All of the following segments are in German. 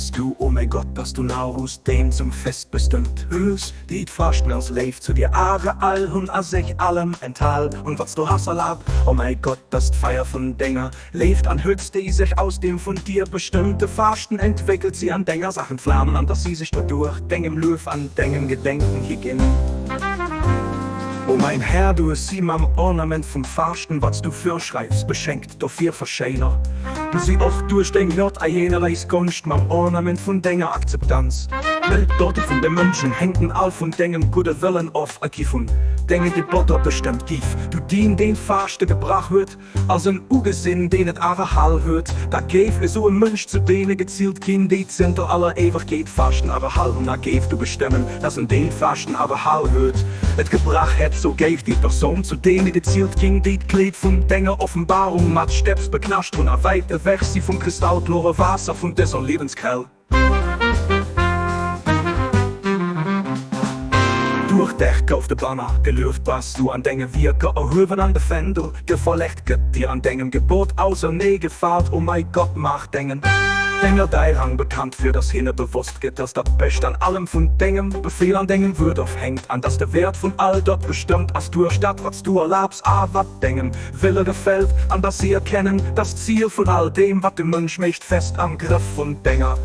Weist du, oh mein Gott, dass du naus dem zum Fest bestimmt höchst, die Faschners leif zu dir all und a sich allem enthal und was du hast erlaubt, oh mein Gott, das Feier von Dinger lebt an höchst, die sich aus dem von dir bestimmte Fasten entwickelt sie an Dinger Sachen Flammen, an dass sie sich dadurch Dengem Löw an Dengem Gedenken higgin. O mein Herr, du es sie am Ornament vom Fasten, was du für schreibst, beschenkt durch vier Verscheiner. Sie auch durch den Gott a jener Gunst, am Ornament von Denger Akzeptanz. Welt dort von den Menschen hängen all von Dengem gute Willen auf a Kiefun. Denge die Botter bestimmt tief, du dien den Faste gebracht wird, als ein Ugesinn, den et aber Hall hört. Da gäf so ein Mensch zu denen gezielt kind, die Zinter aller Ewigkeit fasten, aber Hall und da gäf du bestimmen, dass in den Fasten aber Hall hört. Et gebracht het, so gäf die Person zu denen gezielt ging, die Kleid von Denger Offenbarung, mat Steps beknascht und a weite Weg sie vom kristallklare Wasser von dieser Lebenskell. Durch Dech auf de Banner, gelöft was du an Denge Wirke, erhöven an de Fendel, geverlegt get dir an Dengem Gebot, außer nee gefahrt, oh mein Gott, mach Dengen. Denger Deirang bekannt für das Hinne bewusst geht, dass dat Best an allem von Dengem, Befehl an Dengem wird aufhängt, an dass der Wert von all dort bestimmt, als du erstatt, was du erlaubst, wat Dengem Wille gefällt, an dass sie erkennen, das Ziel von all dem, wat dem Mensch mecht fest am Griff von Denger.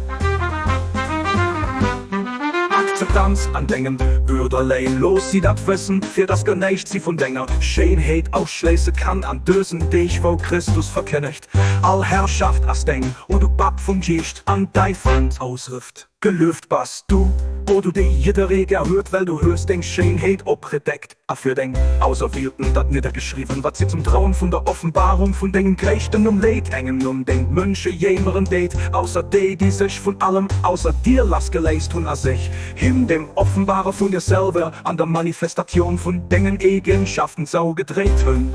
Akzeptanz an Dengem, würde allein los sie dat wissen, für das Geneicht sie von Denger Schönheit ausschließen kann, an Dösen dich, wo Christus verkennigt. All Herrschaft as Deng, und du Bab von Gicht an dein Feind ausrift. Gelöft bist du, wo du die jede Rege erhört, weil du hörst den Schönheit obgedeckt. A für den Auserwählten dat niedergeschrieben, was sie zum Trauen von der Offenbarung von den Gerechten Leid hängen, den Mönche jemeren Date, außer die sich von allem außer dir las geleist hun a sich. Him dem Offenbarer von dir selber, an der Manifestation von den Eigenschaften so gedreht hun.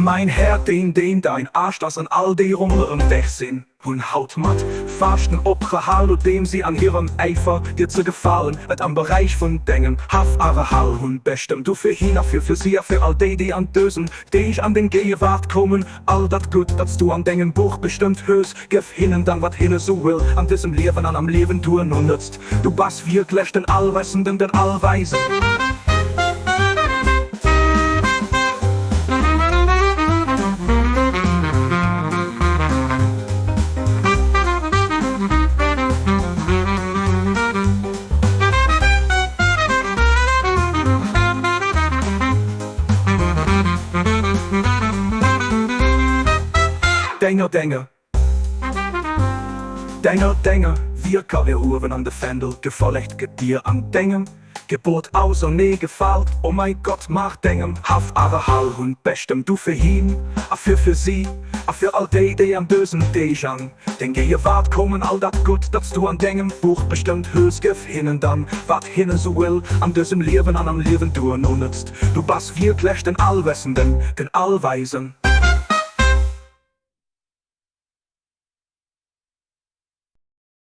Mein Herr, den dein Arsch, das an all die Rummeren weg sind. Und haut matt, Fasten opgehalt, und dem sie an ihrem Eifer dir zu gefallen, et am Bereich von Dengem, haf aber Hall und bestimmt du für hin, für sie, für all die an Dösen, die ich an den Gegenwart kommen, all dat gut, dass du an Dengem Buch bestimmt hörst, gef hinnen dann wat hinne so will, an diesem Leben, an am Leben du nun nützt. Du bist wirklich den Allwissenden, den Allweisen. Denger, Wirker erhoven an de Fendel, geverlegt get dir an Dengem, Gebot außer nee gefällt, oh mein Gott, mach Dengem, haf aber Hall und bestem du für hin, a für sie, a für all die am bösen Dejang, den Gegenwart kommen all dat gut, dass du an Dengem Buch bestimmt höchst gef hinnen dann, wat hinne so will, an diesem Leben, an am Leben du nun nützt. Du bist wirklich den Allwissenden, den Allweisen.